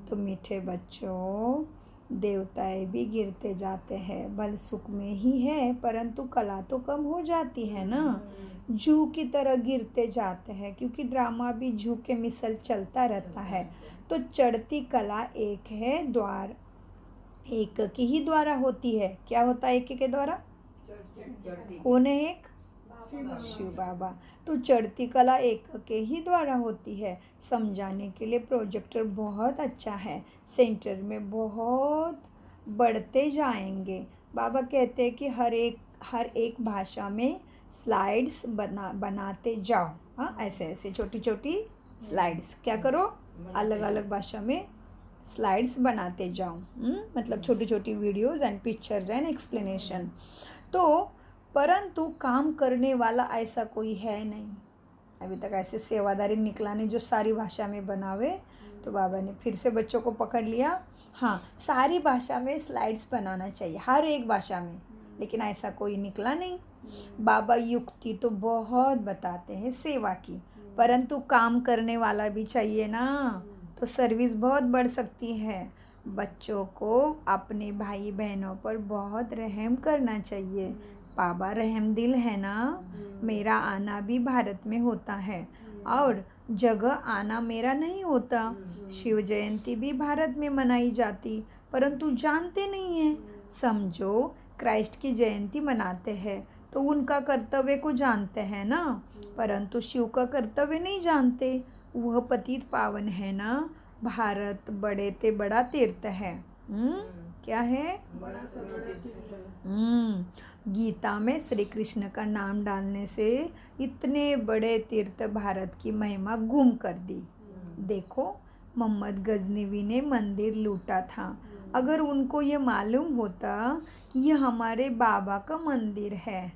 तो मीठे बच्चों, देवताएं भी गिरते जाते हैं, बल सुख में ही है, परंतु कला तो कम हो जाती है ना। जू की तरह गिरते जाते हैं, क्योंकि ड्रामा भी जू के मिसल चलता रहता है। तो चढ़ती कला एक है, द्वार एक के ही द्वारा होती है। क्या होता है एक के द्वारा? कौन है एक? शिव बाबा। तो चढ़ती कला एक के ही द्वारा होती है। समझाने के लिए प्रोजेक्टर बहुत अच्छा है, सेंटर में बहुत बढ़ते जाएंगे। बाबा कहते हैं कि हर एक भाषा में स्लाइड्स बनाते जाओ। हाँ, ऐसे ऐसे छोटी छोटी स्लाइड्स क्या करो, अलग अलग भाषा में स्लाइड्स बनाते जाओ। मतलब छोटी छोटी videos and pictures and explanation. तो परंतु काम करने वाला ऐसा कोई है नहीं अभी तक, ऐसे सेवादारी निकला नहीं जो सारी भाषा में बनावे। तो बाबा ने फिर से बच्चों को पकड़ लिया। हाँ, सारी भाषा में स्लाइड्स बनाना चाहिए, हर एक भाषा में, लेकिन ऐसा कोई निकला नहीं। बाबा युक्ति तो बहुत बताते हैं सेवा की, परंतु काम करने वाला भी चाहिए ना, तो सर्विस बहुत बढ़ सकती है। बच्चों को अपने भाई बहनों पर बहुत रहम करना चाहिए। बाबा रहम दिल है ना। मेरा आना भी भारत में होता है, और जगह आना मेरा नहीं होता। शिव जयंती भी भारत में मनाई जाती, परंतु जानते नहीं हैं। समझो, क्राइस्ट की जयंती मनाते हैं तो उनका कर्तव्य को जानते हैं ना, परंतु शिव का कर्तव्य नहीं जानते। वह पतित पावन है ना, भारत बड़े ते बड़ा तीर्थ है। क्या है? बड़ा सा बड़ा तीर्थ है। गीता में श्री कृष्ण का नाम डालने से इतने बड़े तीर्थ भारत की महिमा गुम कर दी। देखो, मोहम्मद गजनवी ने मंदिर लूटा था। अगर उनको ये मालूम होता कि ये हमारे बाबा का मंदिर है,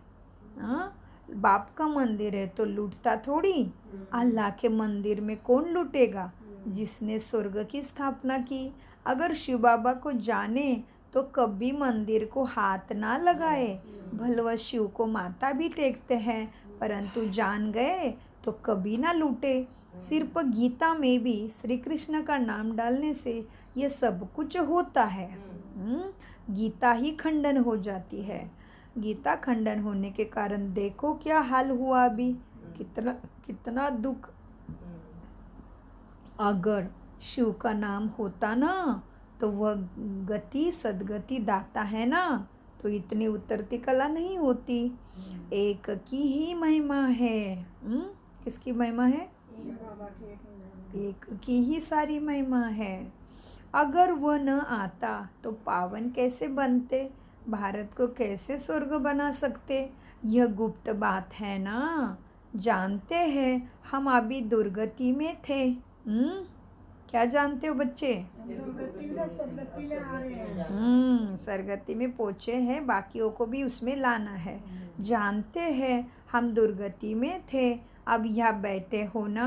बाप का मंदिर है, तो लूटता थोड़ी। अल्लाह के मंदिर में कौन लूटेगा? जिसने स्वर्ग की स्थापना की। अगर शिव बाबा को जाने तो कभी मंदिर को हाथ ना लगाए। भलवा शिव को माथा भी टेकते हैं, परंतु जान गए तो कभी ना लूटे। सिर्फ गीता में भी श्री कृष्ण का नाम डालने से ये सब कुछ होता है। गीता ही खंडन हो जाती है। गीता खंडन होने के कारण देखो क्या हाल हुआ अभी, कितना दुख। अगर शिव का नाम होता ना तो वह गति सदगति दाता है ना, तो इतनी उतरती कला नहीं होती। एक की ही महिमा है। किसकी महिमा है? शिव बाबा की एक महिमा। एक की ही सारी महिमा है। अगर वह न आता तो पावन कैसे बनते? भारत को कैसे स्वर्ग बना सकते? यह गुप्त बात है ना। जानते हैं हम अभी दुर्गति में थे। क्या जानते हो बच्चे? दुर्गति में सदगति में आ रहे हैं। सरगति में पहुँचे हैं, बाकियों को भी उसमें लाना है। जानते हैं हम दुर्गति में थे, अब यहाँ बैठे हो ना।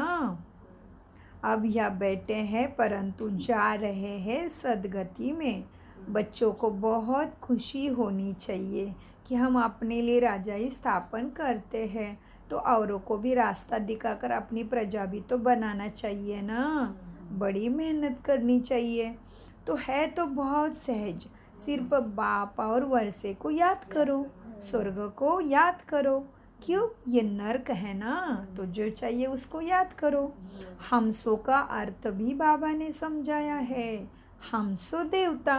अब यहाँ बैठे हैं परंतु जा रहे हैं सदगति में। बच्चों को बहुत खुशी होनी चाहिए कि हम अपने लिए राजाई स्थापन करते हैं, तो औरों को भी रास्ता दिखाकर अपनी प्रजा भी तो बनाना चाहिए ना। बड़ी मेहनत करनी चाहिए। तो है तो बहुत सहज, सिर्फ बाप और वर्षे को याद करो, स्वर्ग को याद करो। क्यों? ये नर्क है ना, तो जो चाहिए उसको याद करो। हमसो का अर्थ भी बाबा ने समझाया है। हमसो देवता,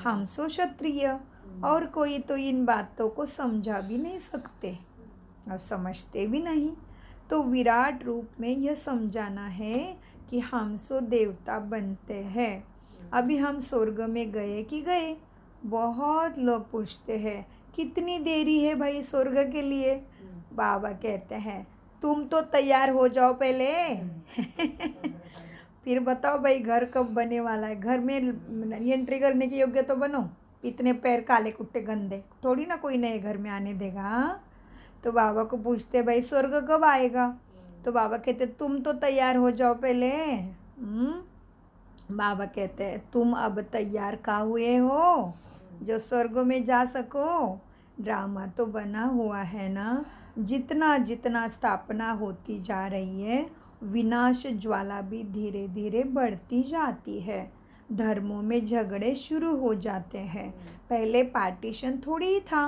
हमसो क्षत्रिय, और कोई तो इन बातों को समझा भी नहीं सकते और समझते भी नहीं। तो विराट रूप में यह समझाना है कि हमसो देवता बनते हैं। अभी हम स्वर्ग में गए कि गए? बहुत लोग पूछते हैं कितनी देरी है भाई स्वर्ग के लिए? बाबा कहते हैं तुम तो तैयार हो जाओ पहले। फिर बताओ भाई घर कब बने वाला है? घर में एंट्री करने के योग्य तो बनो। इतने पैर काले कुट्टे गंदे थोड़ी ना कोई नए घर में आने देगा। तो बाबा को पूछते भाई स्वर्ग कब आएगा? तो बाबा कहते तुम तो तैयार हो जाओ पहले। बाबा कहते हैं तुम अब तैयार का हुए हो जो स्वर्ग में जा सको? ड्रामा तो बना हुआ है ना। जितना जितना स्थापना होती जा रही है, विनाश ज्वाला भी धीरे धीरे बढ़ती जाती है। धर्मों में झगड़े शुरू हो जाते हैं। पहले पार्टीशन थोड़ी ही था,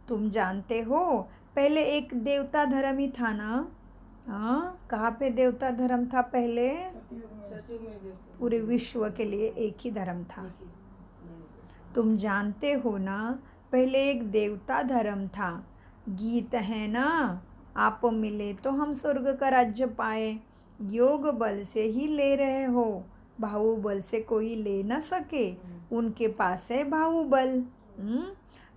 तुम जानते हो। पहले एक देवता धर्म ही था ना। कहाँ पे देवता धर्म था पहले? पूरे विश्व के लिए एक ही धर्म था। तुम जानते हो ना, पहले एक देवता धर्म था। गीत है ना, आप मिले तो हम स्वर्ग का राज्य पाए। योग बल से ही ले रहे हो, बाहुबल से कोई ले ना सके। उनके पास है बाहुबल।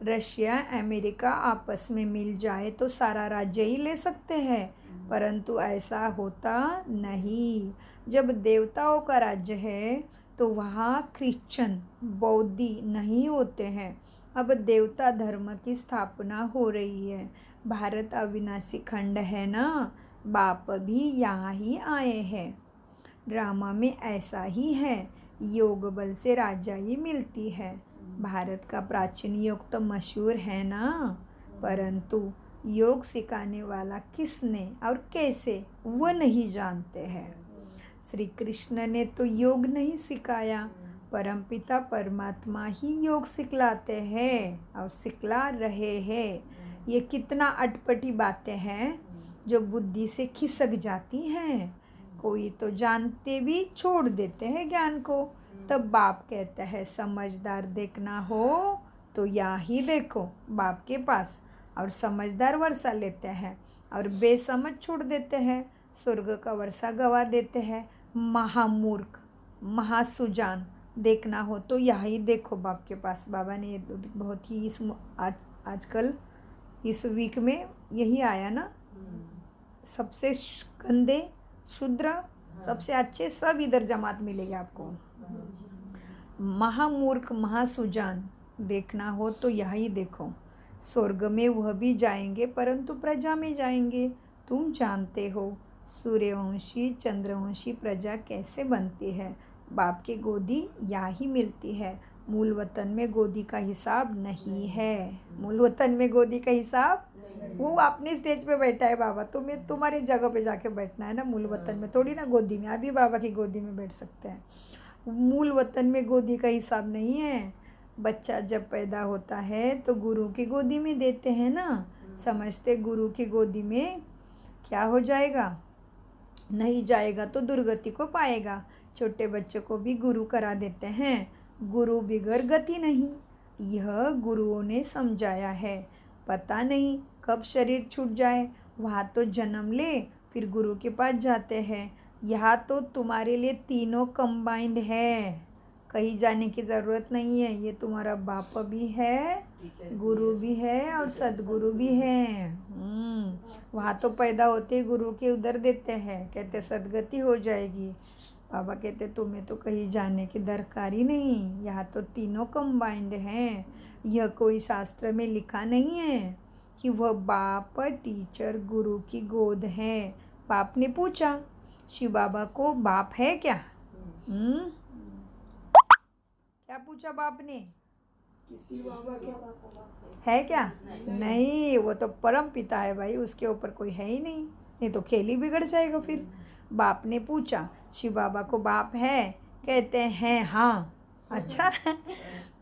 रशिया अमेरिका आपस में मिल जाए तो सारा राज्य ही ले सकते हैं, परंतु ऐसा होता नहीं। जब देवताओं का राज्य है तो वहाँ क्रिश्चियन बौद्धी नहीं होते हैं। अब देवता धर्म की स्थापना हो रही है। भारत अविनाशी खंड है ना, बाप भी यहाँ ही आए हैं। ड्रामा में ऐसा ही है, योग बल से राजाई मिलती है। भारत का प्राचीन योग तो मशहूर है ना, परंतु योग सिखाने वाला किसने और कैसे वह नहीं जानते हैं। श्री कृष्ण ने तो योग नहीं सिखाया, परमपिता परमात्मा ही योग सिखलाते हैं और सिखला रहे हैं। ये कितना अटपटी बातें हैं जो बुद्धि से खिसक जाती हैं। कोई तो जानते भी छोड़ देते हैं ज्ञान को। तब बाप कहता है समझदार देखना हो तो यहाँ ही देखो बाप के पास, और समझदार वर्षा लेते हैं और बेसमझ छोड़ देते हैं, स्वर्ग का वर्षा गवा देते हैं। महामूर्ख महासुजान देखना हो तो यही देखो बाप के पास। बाबा ने ये बहुत ही आजकल इस वीक में यही आया ना, सबसे गंदे शूद्र सबसे अच्छे सब इधर जमात मिलेगा आपको। महामूर्ख महासुजान देखना हो तो यही देखो। स्वर्ग में वह भी जाएंगे परंतु प्रजा में जाएंगे। तुम जानते हो सूर्यवंशी चंद्रवंशी प्रजा कैसे बनती है। बाप की गोदी यहाँ ही मिलती है। मूल वतन में गोदी का हिसाब नहीं है। मूल वतन में गोदी का हिसाब, वो अपने स्टेज पे बैठा है बाबा, तुम्हें तुम्हारी जगह पे जाके बैठना है ना। मूल वतन में थोड़ी ना गोदी में, अभी बाबा की गोदी में बैठ सकते हैं। मूल वतन में गोदी का हिसाब नहीं है। बच्चा जब पैदा होता है तो गुरु की गोदी में देते हैं ना। समझते गुरु की गोदी में क्या हो जाएगा, नहीं जाएगा तो दुर्गति को पाएगा। छोटे बच्चों को भी गुरु करा देते हैं। गुरु बिगर गति नहीं, यह गुरुओं ने समझाया है। पता नहीं कब शरीर छूट जाए, वहाँ तो जन्म ले फिर गुरु के पास जाते हैं। यहाँ तो तुम्हारे लिए तीनों कंबाइंड है, कहीं जाने की ज़रूरत नहीं है। ये तुम्हारा बाप भी है, गुरु भी है और सदगुरु भी है। वहाँ तो पैदा होते ही गुरु के उधर देते हैं, कहते सदगति हो जाएगी। बाबा कहते तुम्हें तो कहीं जाने की दरकार ही नहीं, यहाँ तो तीनों कंबाइंड हैं। यह कोई शास्त्र में लिखा नहीं है कि वह बाप टीचर गुरु की गोद है। बाप ने पूछा शिव बाबा को बाप है क्या? क्या पूछा बाप ने? किसी बाबा के है क्या? नहीं, वो तो परम पिता है भाई, उसके ऊपर कोई है ही नहीं, नहीं तो खेल ही बिगड़ जाएगा फिर। बाप ने पूछा शिव बाबा को बाप है? कहते हैं हाँ। अच्छा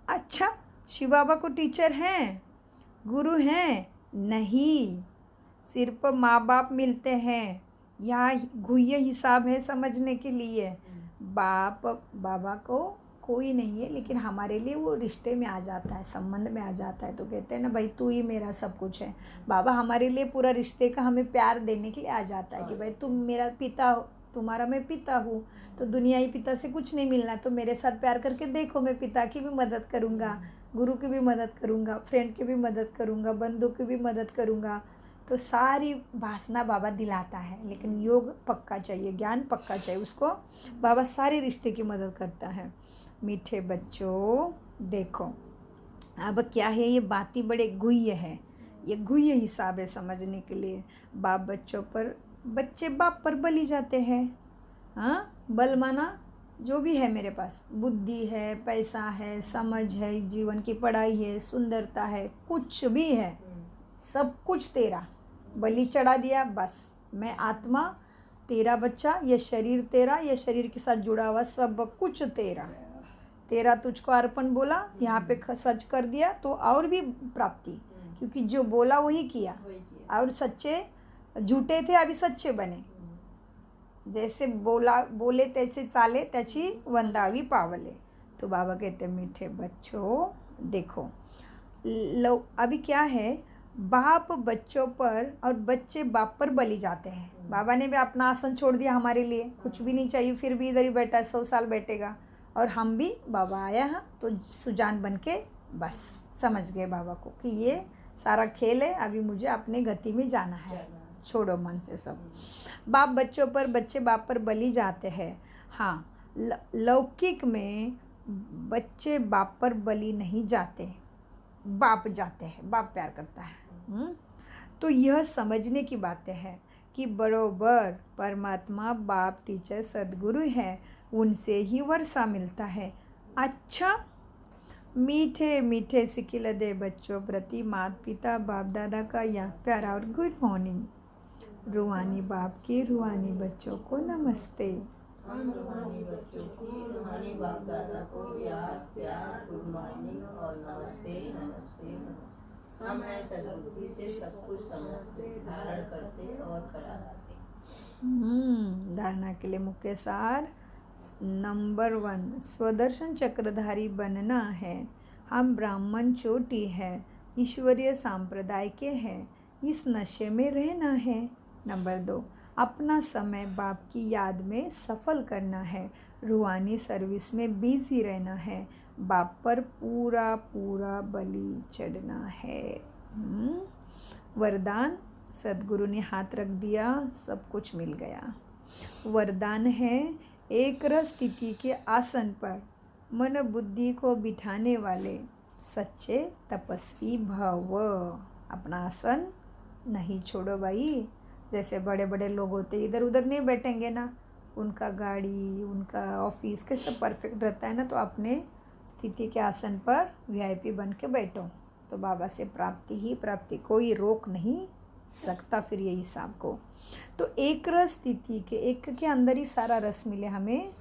अच्छा, शिव बाबा को टीचर हैं, गुरु हैं? नहीं, सिर्फ माँ बाप मिलते हैं। यहाँ गुह्य हिसाब है समझने के लिए। बाप बाबा को कोई नहीं है, लेकिन हमारे लिए वो रिश्ते में आ जाता है, संबंध में आ जाता है। तो कहते हैं ना भाई तू ही मेरा सब कुछ है। बाबा हमारे लिए पूरा रिश्ते का हमें प्यार देने के लिए आ जाता है कि भाई तुम मेरा पिता हो, तुम्हारा मैं पिता हूँ, तो दुनियाई पिता से कुछ नहीं मिलना, तो मेरे साथ प्यार करके देखो। मैं पिता की भी मदद करूँगा, गुरु की भी मदद करूँगा, फ्रेंड की भी मदद करूँगा, बंधु की भी मदद करूँगा। तो सारी वासना बाबा दिलाता है, लेकिन योग पक्का चाहिए, ज्ञान पक्का चाहिए उसको। बाबा सारे रिश्ते की मदद करता है। मीठे बच्चों देखो, अब क्या है, ये बातें बड़े गुह्य है, ये गुह्य हिसाब है समझने के लिए। बाप बच्चों पर, बच्चे बाप पर बलि जाते हैं। हाँ, बल माना जो भी है मेरे पास, बुद्धि है, पैसा है, समझ है, जीवन की पढ़ाई है, सुंदरता है, कुछ भी है, सब कुछ तेरा, बलि चढ़ा दिया। बस मैं आत्मा, तेरा बच्चा, ये शरीर तेरा, ये शरीर के साथ जुड़ा हुआ सब कुछ तेरा, तेरा तुझको अर्पण बोला, यहाँ पे सच कर दिया तो और भी प्राप्ति, क्योंकि जो बोला वही किया। और सच्चे झूठे थे अभी सच्चे बने, जैसे बोले तैसे चाले त्याची वंदावी पावले। तो बाबा कहते मीठे बच्चों देखो, अभी क्या है, बाप बच्चों पर और बच्चे बाप पर बलि जाते हैं। बाबा ने भी अपना आसन छोड़ दिया हमारे लिए, कुछ भी नहीं चाहिए, फिर भी इधर ही बैठा है, 100 साल बैठेगा। और हम भी, बाबा आया है तो सुजान बन के बस समझ गए बाबा को कि ये सारा खेल है, अभी मुझे अपने गति में जाना है, छोड़ो मन से सब। बाप बच्चों पर, बच्चे बाप पर बलि जाते हैं। हाँ, लौकिक में बच्चे बाप पर बलि नहीं जाते, बाप जाते हैं, बाप प्यार करता है। तो यह समझने की बातें हैं कि बरोबर परमात्मा बाप टीचर सदगुरु है, उनसे ही वर्षा मिलता है। अच्छा, मीठे मीठे सिकिल दे बच्चों प्रति माता पिता बाप दादा का याद प्यारा और गुड मॉर्निंग। रूहानी बाप की रूहानी बच्चों को नमस्ते। हम रूहानी बच्चों की रूहानी बाप दादा को याद प्यार गुड मॉर्निंग और नमस्ते नमस्ते नमस्ते। हम हैं सदबुद्धि से सब कुछ समझते, धारण करते और कराते। धारणा के लिए मुख्य सार नंबर 1, स्वदर्शन चक्रधारी बनना है। हम ब्राह्मण चोटी है, ईश्वरीय सांप्रदाय के हैं, इस नशे में रहना है। नंबर 2, अपना समय बाप की याद में सफल करना है, रूहानी सर्विस में बिजी रहना है, बाप पर पूरा पूरा बलि चढ़ना है। वरदान, सदगुरु ने हाथ रख दिया, सब कुछ मिल गया। वरदान है, एक रस स्थिति के आसन पर मन बुद्धि को बिठाने वाले सच्चे तपस्वी भव। अपना आसन नहीं छोड़ो भाई। जैसे बड़े बड़े लोग होते इधर उधर नहीं बैठेंगे ना, उनका गाड़ी, उनका ऑफिस के सब परफेक्ट रहता है ना, तो अपने स्थिति के आसन पर वीआईपी बन के बैठो, तो बाबा से प्राप्ति ही प्राप्ति, कोई रोक नहीं सकता फिर ये हिसाब को। तो एक रस स्थिति के, एक के अंदर ही सारा रस मिले हमें।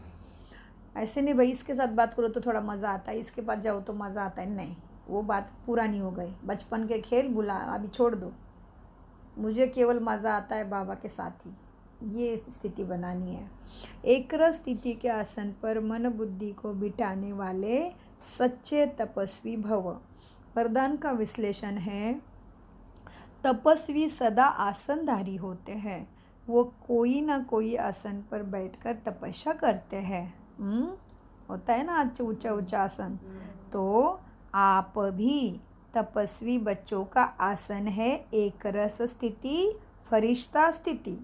ऐसे नहीं भाई इसके साथ बात करो तो थोड़ा मज़ा आता है, इसके पास जाओ तो मज़ा आता है, नहीं, वो बात पुरानी हो गई। बचपन के खेल भुला, अभी छोड़ दो। मुझे केवल मज़ा आता है बाबा के साथ ही, ये स्थिति बनानी है। एक रस स्थिति के आसन पर मन बुद्धि को बिठाने वाले सच्चे तपस्वी भव। वरदान का विश्लेषण है, तपस्वी सदा आसनधारी होते हैं, वो कोई ना कोई आसन पर बैठकर तपस्या करते हैं। होता है ना ऊंचा ऊंचा आसन, तो आप भी तपस्वी बच्चों का आसन है एक रस स्थिति, फरिश्ता स्थिति।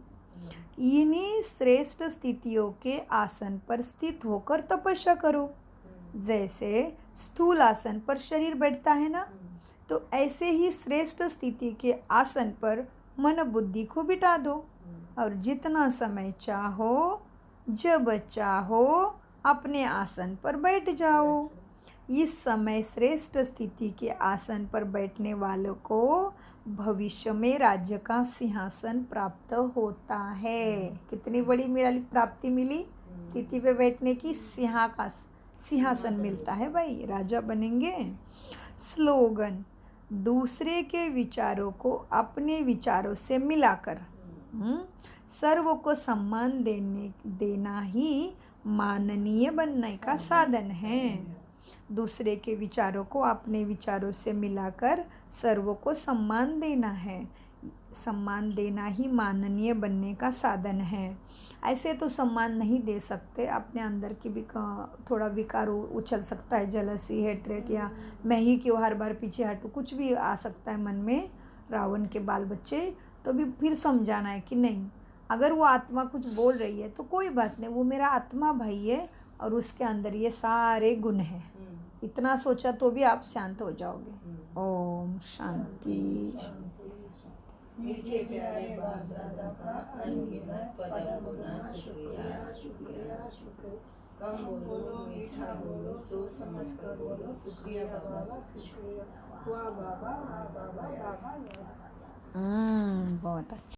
इन्हीं श्रेष्ठ स्थितियों के आसन पर स्थित होकर तपस्या करो। जैसे स्थूल आसन पर शरीर बैठता है ना, तो ऐसे ही श्रेष्ठ स्थिति के आसन पर मन बुद्धि को बिठा दो, और जितना समय चाहो, जब चाहो, अपने आसन पर बैठ जाओ। इस समय श्रेष्ठ स्थिति के आसन पर बैठने वालों को भविष्य में राज्य का सिंहासन प्राप्त होता है। कितनी बड़ी प्राप्ति मिली, स्थिति पे बैठने की, सिंहासन मिलता है भाई, राजा बनेंगे। स्लोगन, दूसरे के विचारों को अपने विचारों से मिलाकर सर्व को सम्मान देना ही माननीय बनने का साधन है। दूसरे के विचारों को अपने विचारों से मिलाकर सर्व को सम्मान देना है, सम्मान देना ही माननीय बनने का साधन है। ऐसे तो सम्मान नहीं दे सकते, अपने अंदर की भी थोड़ा विकार उछल सकता है, जलसी, हेट्रेट, या मैं ही क्यों हर बार पीछे हटूँ, कुछ भी आ सकता है मन में, रावण के बाल बच्चे। तो भी फिर समझाना है कि नहीं, अगर वो आत्मा कुछ बोल रही है तो कोई बात नहीं, वो मेरा आत्मा भाई है और उसके अंदर ये सारे गुण हैं। इतना सोचा तो भी आप शांत हो जाओगे। ओम शांति। मीठे प्यारे बाप दादा का अनगिनत कदम गुना शुक्रिया। कम बोलो, मीठा बोलो, सोच समझ कर बोलो। शुक्रिया बाबा, शुक्रिया। वाह बाबा, वाह बाबा, वाह बाबा। बहुत अच्छा।